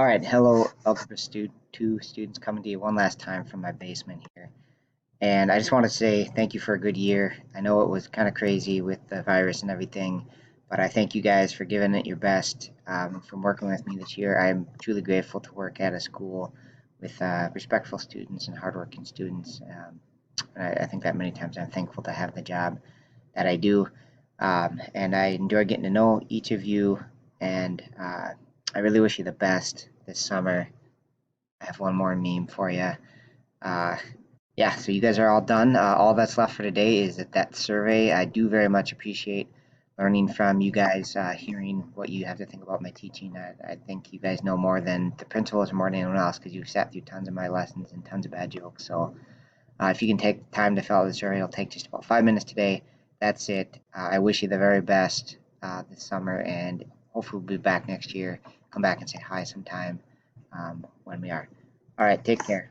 All right, hello, Algebra 2 students coming to you one last time from my basement here. And I just want to say thank you for a good year. I know it was kind of crazy with the virus and everything, but I thank you guys for giving it your best, from working with me this year. I'm truly grateful to work at a school with respectful students and hardworking students. I think that many times I'm thankful to have the job that I do. And I enjoy getting to know each of you, and I really wish you the best this summer. I have one more meme for you. Uh, yeah, so you guys are all done. All that's left for today is that survey. I do very much appreciate learning from you guys, hearing what you have to think about my teaching. I think you guys know more than the principals or more than anyone else because you've sat through tons of my lessons and tons of bad jokes. So if you can take time to fill out the survey, it'll take just about 5 minutes today. That's it. I wish you the very best this summer, and hopefully we'll be back next year. Come back and say hi sometime when we are. All right, take care.